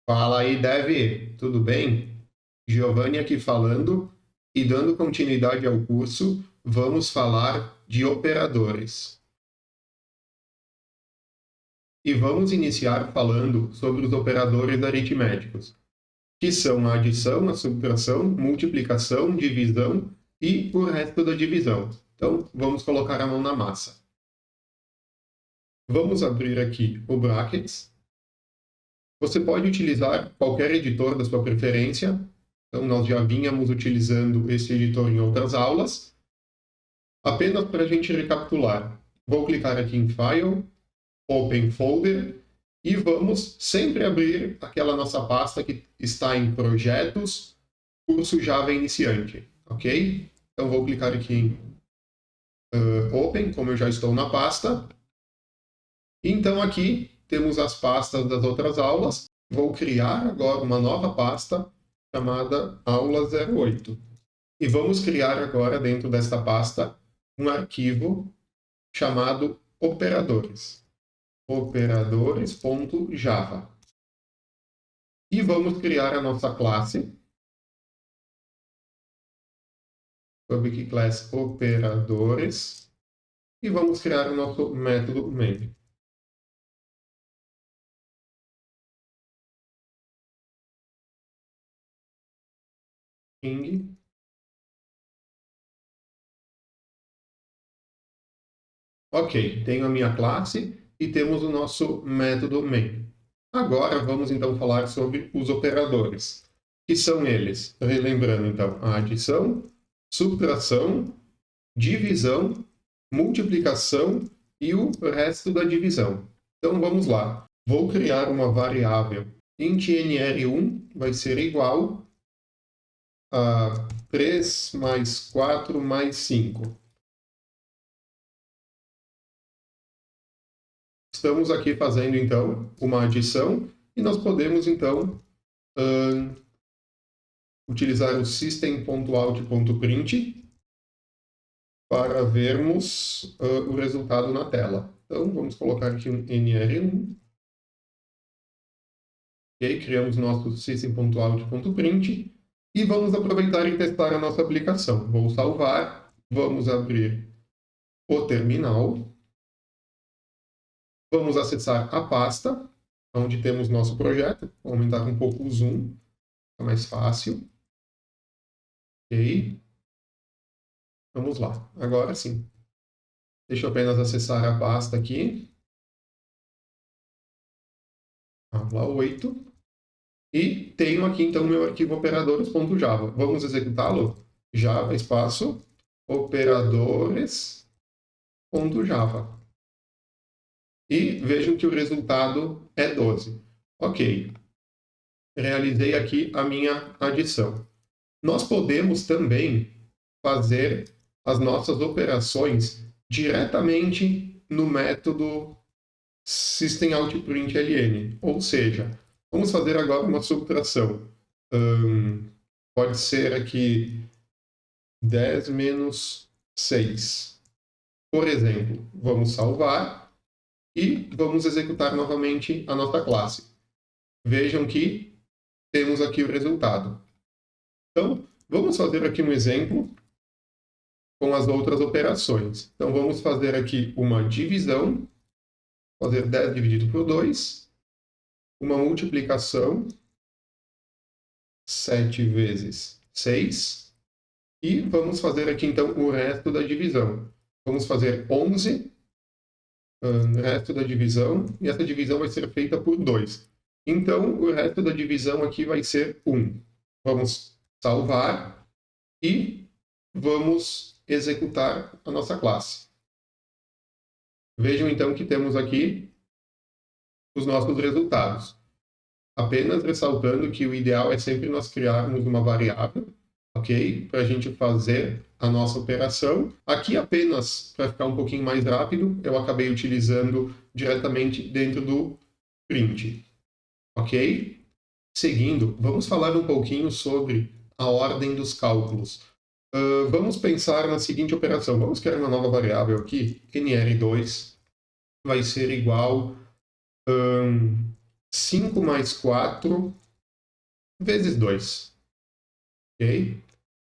Fala aí, Dev, tudo bem? Giovanni aqui falando e dando continuidade ao curso, vamos falar de operadores. E vamos iniciar falando sobre os operadores aritméticos, que são a adição, a subtração, multiplicação, divisão e o resto da divisão. Então, vamos colocar a mão na massa. Vamos abrir aqui o brackets. Você pode utilizar qualquer editor da sua preferência. Então, nós já vínhamos utilizando esse editor em outras aulas. Apenas para a gente recapitular, vou clicar aqui em File, Open Folder, e vamos sempre abrir aquela nossa pasta que está em Projetos, Curso Java Iniciante, ok? Então, vou clicar aqui em Open, como eu já estou na pasta. Então, aqui temos as pastas das outras aulas. Vou criar agora uma nova pasta chamada Aula 08. E vamos criar agora dentro desta pasta um arquivo chamado operadores. Operadores.java. E vamos criar a nossa classe. Public class operadores. E vamos criar o nosso método main. String. Ok, tenho a minha classe e temos o nosso método main. Agora vamos então falar sobre os operadores, que são eles, relembrando então, a adição, subtração, divisão, multiplicação e o resto da divisão. Então vamos lá. Vou criar uma variável int nr1 vai ser igual a 3 mais 4 mais 5. Estamos aqui fazendo, então, uma adição e nós podemos, então, utilizar o system.out.print para vermos o resultado na tela. Então, vamos colocar aqui um nr1. E aí, criamos nosso system.out.print e vamos aproveitar e testar a nossa aplicação. Vou salvar, vamos abrir o terminal. Vamos acessar a pasta, onde temos nosso projeto. Vou aumentar um pouco o zoom, fica mais fácil. Ok. Vamos lá. Agora sim. Deixa eu apenas acessar a pasta aqui. Aula 8. E tenho aqui, então, meu arquivo operadores.java. Vamos executá-lo? Java, espaço, operadores.java. E vejam que o resultado é 12. Ok. Realizei aqui a minha adição. Nós podemos também fazer as nossas operações diretamente no método system.out.println. Ou seja, vamos fazer agora uma subtração. Pode ser aqui 10 menos 6. Por exemplo, vamos salvar e vamos executar novamente a nossa classe. Vejam que temos aqui o resultado. Então, vamos fazer aqui um exemplo com as outras operações. Então, vamos fazer aqui uma divisão, fazer 10 dividido por 2, uma multiplicação, 7 vezes 6, e vamos fazer aqui, então, o resto da divisão. Vamos fazer 11, resto da divisão, e essa divisão vai ser feita por 2. Então, o resto da divisão aqui vai ser 1. Vamos salvar e vamos executar a nossa classe. Vejam então que temos aqui os nossos resultados. Apenas ressaltando que o ideal é sempre nós criarmos uma variável, ok? Para a gente fazer a nossa operação. Aqui apenas, para ficar um pouquinho mais rápido, eu acabei utilizando diretamente dentro do print, ok? Seguindo, vamos falar um pouquinho sobre a ordem dos cálculos. Vamos pensar na seguinte operação. Vamos criar uma nova variável aqui, nr2 vai ser igual 5 mais 4 vezes 2. Ok?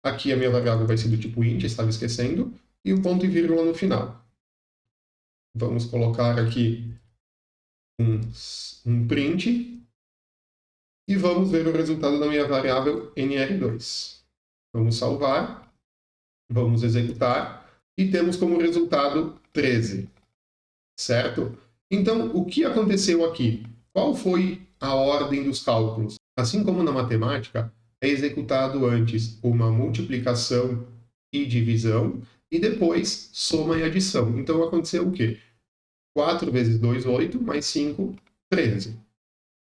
Aqui a minha variável vai ser do tipo int, estava esquecendo, e um ponto e vírgula no final. Vamos colocar aqui um print e vamos ver o resultado da minha variável nr2. Vamos salvar, vamos executar e temos como resultado 13, certo? Então, o que aconteceu aqui? Qual foi a ordem dos cálculos? Assim como na matemática, é executado antes uma multiplicação e divisão e depois soma e adição. Então, aconteceu o quê? 4 vezes 2, 8, mais 5, 13.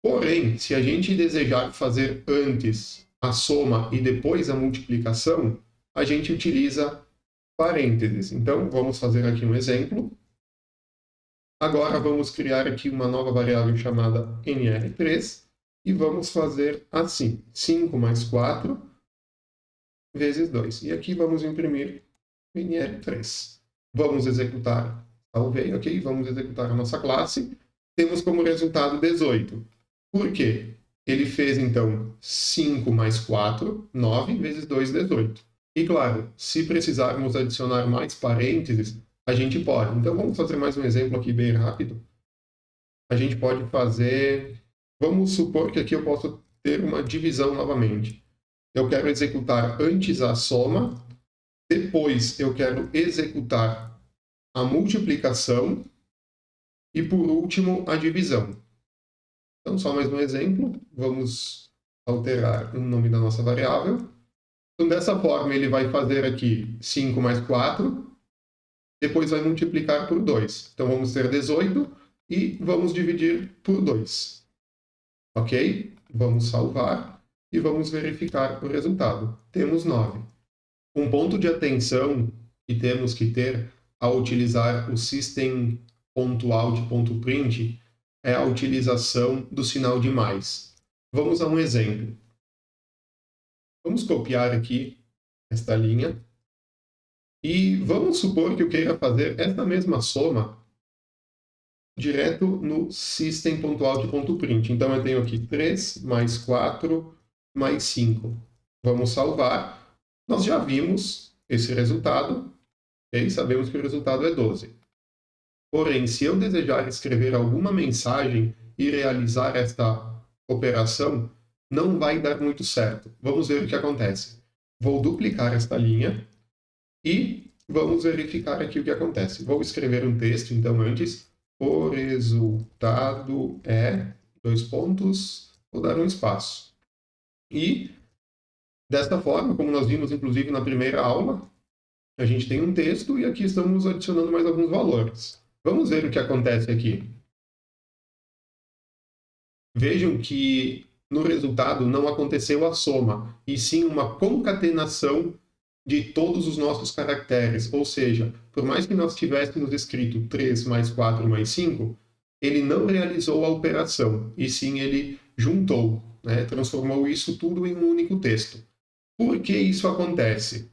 Porém, se a gente desejar fazer antes a soma e depois a multiplicação, a gente utiliza parênteses. Então, vamos fazer aqui um exemplo. Agora vamos criar aqui uma nova variável chamada nr3 e vamos fazer assim, 5 mais 4 vezes 2. E aqui vamos imprimir nr3. Vamos executar, salvei, ok? Vamos executar a nossa classe. Temos como resultado 18. Por quê? Ele fez, então, 5 mais 4, 9, vezes 2, 18. E, claro, se precisarmos adicionar mais parênteses, a gente pode. Então, vamos fazer mais um exemplo aqui bem rápido. A gente pode fazer... Vamos supor que aqui eu posso ter uma divisão novamente. Eu quero executar antes a soma, depois eu quero executar a multiplicação e, por último, a divisão. Então, só mais um exemplo. Vamos alterar o nome da nossa variável. Então, dessa forma, ele vai fazer aqui 5 mais 4, depois vai multiplicar por 2. Então, vamos ter 18 e vamos dividir por 2. Ok? Vamos salvar e vamos verificar o resultado. Temos 9. Um ponto de atenção que temos que ter ao utilizar o system.out.print é a utilização do sinal de mais. Vamos a um exemplo. Vamos copiar aqui esta linha e vamos supor que eu queira fazer esta mesma soma direto no system.out.print. Então eu tenho aqui 3 mais 4 mais 5. Vamos salvar. Nós já vimos esse resultado, e sabemos que o resultado é 12. Porém, se eu desejar escrever alguma mensagem e realizar esta operação, não vai dar muito certo. Vamos ver o que acontece. Vou duplicar esta linha e vamos verificar aqui o que acontece. Vou escrever um texto, então, antes. O resultado é... dois pontos, vou dar um espaço. E, desta forma, como nós vimos, inclusive, na primeira aula, a gente tem um texto e aqui estamos adicionando mais alguns valores. Vamos ver o que acontece aqui. Vejam que no resultado não aconteceu a soma, e sim uma concatenação de todos os nossos caracteres. Ou seja, por mais que nós tivéssemos escrito 3 mais 4 mais 5, ele não realizou a operação, e sim ele juntou, né? Transformou isso tudo em um único texto. Por que isso acontece?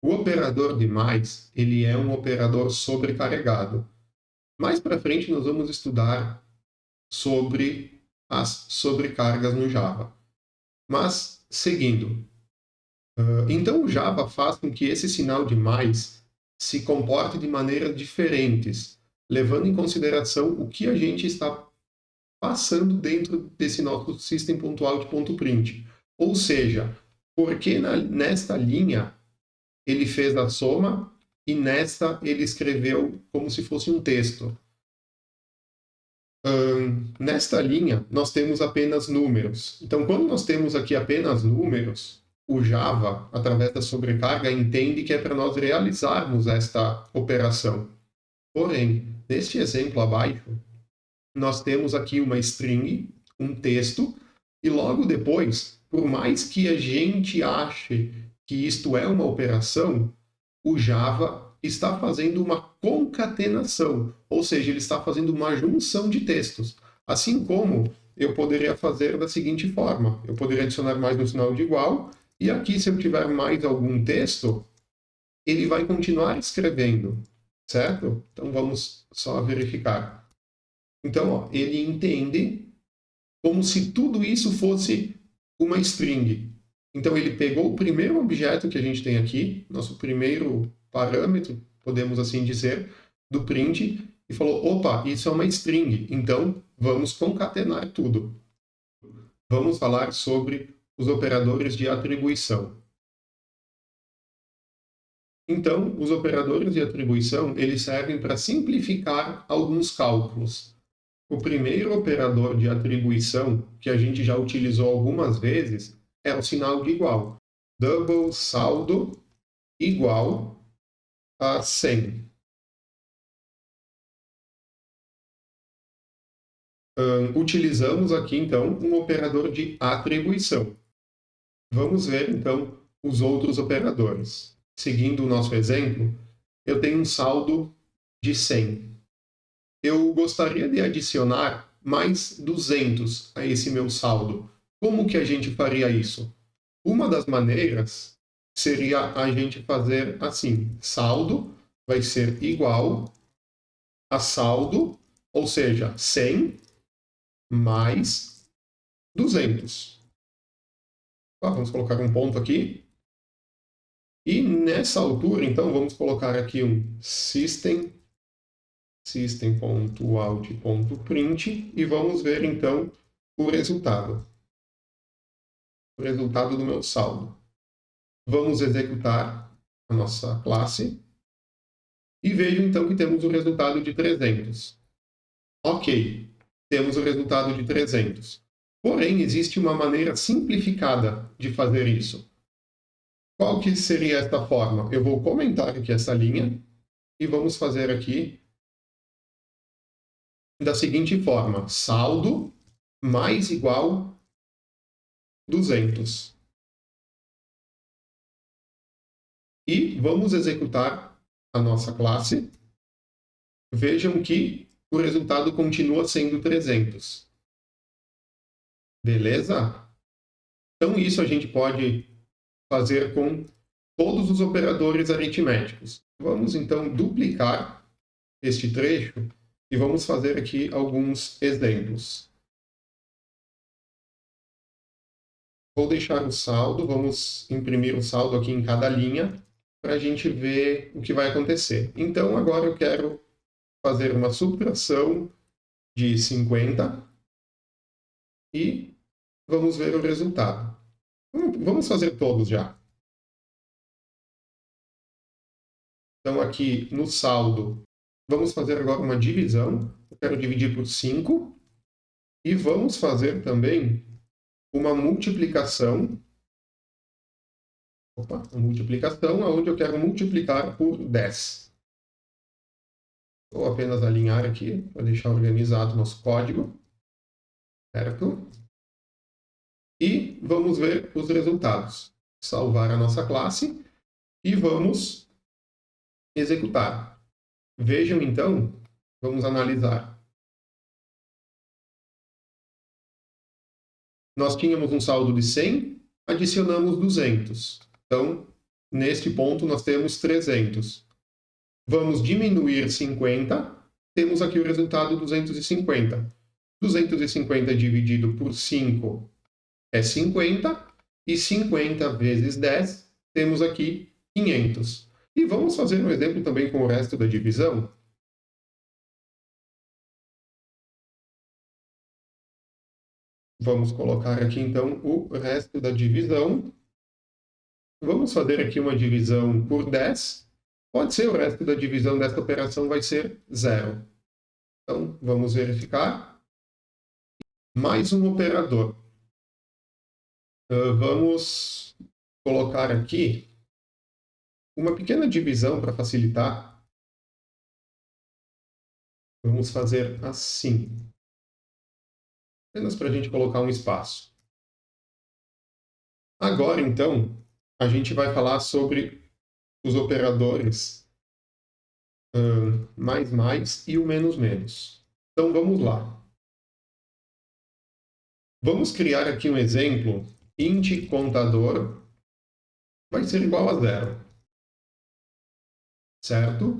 O operador de mais, ele é um operador sobrecarregado. Mais para frente nós vamos estudar sobre as sobrecargas no Java. Mas, seguindo. Então o Java faz com que esse sinal de mais se comporte de maneiras diferentes, levando em consideração o que a gente está passando dentro desse nosso system.out.print. Ou seja, porque nesta linha ele fez a soma e nesta ele escreveu como se fosse um texto. Nesta linha, nós temos apenas números. Então, quando nós temos aqui apenas números, o Java, através da sobrecarga, entende que é para nós realizarmos esta operação. Porém, neste exemplo abaixo, nós temos aqui uma string, um texto, e logo depois, por mais que a gente ache que isto é uma operação, o Java está fazendo uma concatenação, ou seja, ele está fazendo uma junção de textos. Assim como eu poderia fazer da seguinte forma, eu poderia adicionar mais um sinal de igual, e aqui se eu tiver mais algum texto, ele vai continuar escrevendo, certo? Então vamos só verificar. Então, ó, ele entende como se tudo isso fosse uma string. Então ele pegou o primeiro objeto que a gente tem aqui, nosso primeiro parâmetro, podemos assim dizer, do print, e falou, opa, isso é uma string, então vamos concatenar tudo. Vamos falar sobre os operadores de atribuição. Então, os operadores de atribuição, eles servem para simplificar alguns cálculos. O primeiro operador de atribuição, que a gente já utilizou algumas vezes, é o sinal de igual. Double saldo igual a 100. Utilizamos aqui, então, um operador de atribuição. Vamos ver, então, os outros operadores. Seguindo o nosso exemplo, eu tenho um saldo de 100. Eu gostaria de adicionar mais 200 a esse meu saldo. Como que a gente faria isso? Uma das maneiras seria a gente fazer assim: saldo vai ser igual a saldo, ou seja, 100 mais 200. Vamos colocar um ponto aqui. E nessa altura, então, vamos colocar aqui um system.out.print e vamos ver, então, o resultado. O resultado do meu saldo. Vamos executar a nossa classe e vejo, então, que temos o resultado de 300. Ok, temos o resultado de 300. Porém, existe uma maneira simplificada de fazer isso. Qual que seria esta forma? Eu vou comentar aqui essa linha e vamos fazer aqui da seguinte forma: saldo mais igual 200. E vamos executar a nossa classe. Vejam que o resultado continua sendo 300. Beleza? Então isso a gente pode fazer com todos os operadores aritméticos. Vamos então duplicar este trecho e vamos fazer aqui alguns exemplos. Vou deixar o saldo, vamos imprimir o saldo aqui em cada linha para a gente ver o que vai acontecer. Então agora eu quero fazer uma subtração de 50 e vamos ver o resultado. Vamos fazer todos já. Então aqui no saldo, vamos fazer agora uma divisão. Eu quero dividir por 5. E vamos fazer também uma multiplicação. Uma multiplicação onde eu quero multiplicar por 10. Vou apenas alinhar aqui para deixar organizado nosso código. Certo? E vamos ver os resultados. Salvar a nossa classe e vamos executar. Vejam então, vamos analisar. Nós tínhamos um saldo de 100, adicionamos 200. Então, neste ponto, nós temos 300. Vamos diminuir 50, temos aqui o resultado 250. 250 dividido por 5 é 50, e 50 vezes 10, temos aqui 500. E vamos fazer um exemplo também com o resto da divisão. Vamos colocar aqui, então, o resto da divisão. Vamos fazer aqui uma divisão por 10. Pode ser o resto da divisão desta operação vai ser 0. Então, vamos verificar. Mais um operador. Vamos colocar aqui uma pequena divisão para facilitar. Vamos fazer assim. Apenas para a gente colocar um espaço. Agora, então, a gente vai falar sobre os operadores mais e o menos. Então, vamos lá. Vamos criar aqui um exemplo. Int contador vai ser igual a 0. Certo?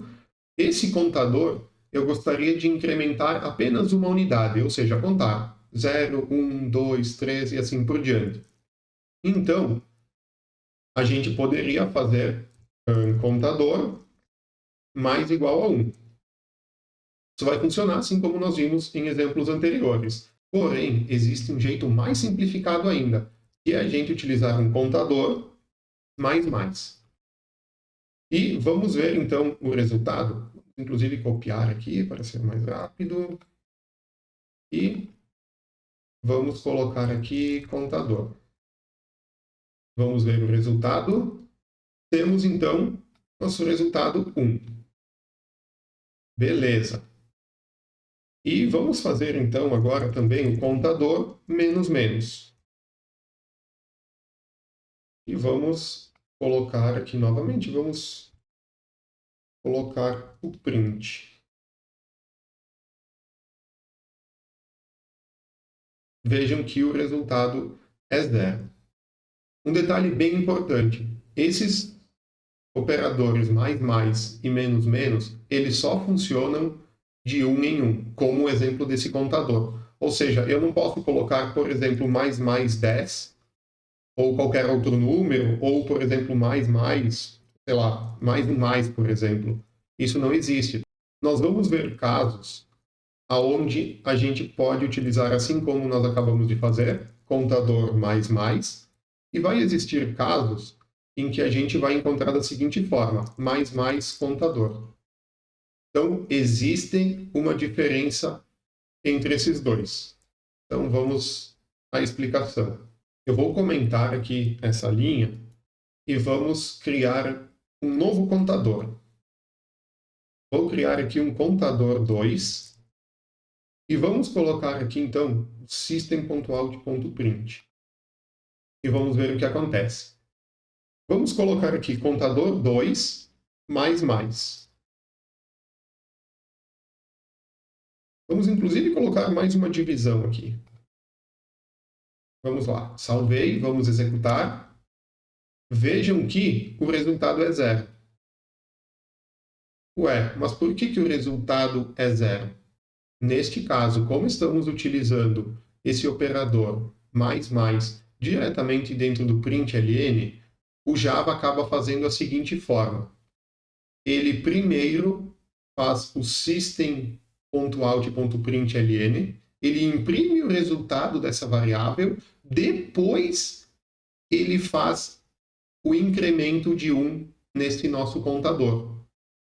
Esse contador, eu gostaria de incrementar apenas uma unidade, ou seja, contar 0, 1, 2, 3 e assim por diante. Então, a gente poderia fazer contador mais igual a 1. Isso vai funcionar assim como nós vimos em exemplos anteriores. Porém, existe um jeito mais simplificado ainda, que é a gente utilizar um contador mais. E vamos ver então o resultado. Inclusive copiar aqui para ser mais rápido. E vamos colocar aqui contador. Vamos ver o resultado. Temos então nosso resultado 1. Beleza. E vamos fazer então agora também o contador menos. E vamos colocar aqui novamente, vamos colocar o print. Vejam que o resultado é 0. Um detalhe bem importante, esses operadores mais e menos, eles só funcionam de 1 em 1, como o exemplo desse contador. Ou seja, eu não posso colocar, por exemplo, mais 10, ou qualquer outro número, ou, por exemplo, sei lá, mais, por exemplo. Isso não existe. Nós vamos ver casos onde a gente pode utilizar, assim como nós acabamos de fazer, contador mais, e vai existir casos em que a gente vai encontrar da seguinte forma, mais contador. Então, existe uma diferença entre esses dois. Então, vamos à explicação. Eu vou comentar aqui essa linha e vamos criar um novo contador. Vou criar aqui um contador 2 e vamos colocar aqui, então, system.out.print. E vamos ver o que acontece. Vamos colocar aqui contador 2 mais. Vamos, inclusive, colocar mais uma divisão aqui. Vamos lá. Salvei, vamos executar. Vejam que o resultado é 0. Ué, mas por que o resultado é 0? Neste caso, como estamos utilizando esse operador mais diretamente dentro do println, o Java acaba fazendo a seguinte forma. Ele primeiro faz o system.out.println, ele imprime o resultado dessa variável, depois ele faz o incremento de 1 nesse nosso contador.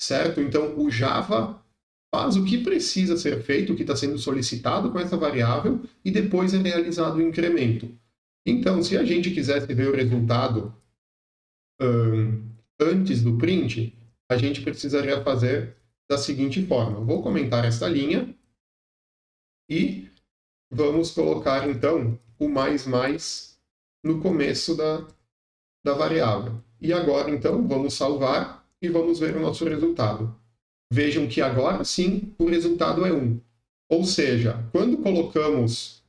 Certo? Então, o Java faz o que precisa ser feito, o que está sendo solicitado com essa variável, e depois é realizado o incremento. Então, se a gente quisesse ver o resultado antes do print, a gente precisaria fazer da seguinte forma. Vou comentar esta linha e vamos colocar, então, o mais no começo da variável. E agora, então, vamos salvar e vamos ver o nosso resultado. Vejam que agora sim o resultado é 1. Ou seja, quando colocamos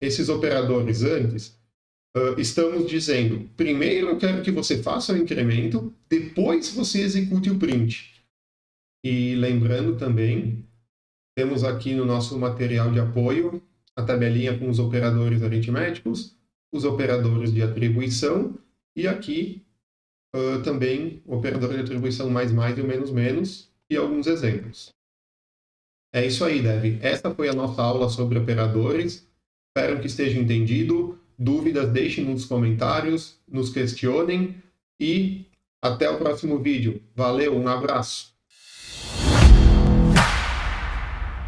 esses operadores antes, estamos dizendo, primeiro eu quero que você faça o incremento, depois você execute o print. E lembrando também, temos aqui no nosso material de apoio a tabelinha com os operadores aritméticos, os operadores de atribuição e aqui também o operador de atribuição mais e o menos e alguns exemplos. É isso aí, Dev. Esta foi a nossa aula sobre operadores. Espero que esteja entendido. Dúvidas, deixem nos comentários, nos questionem e até o próximo vídeo. Valeu, um abraço!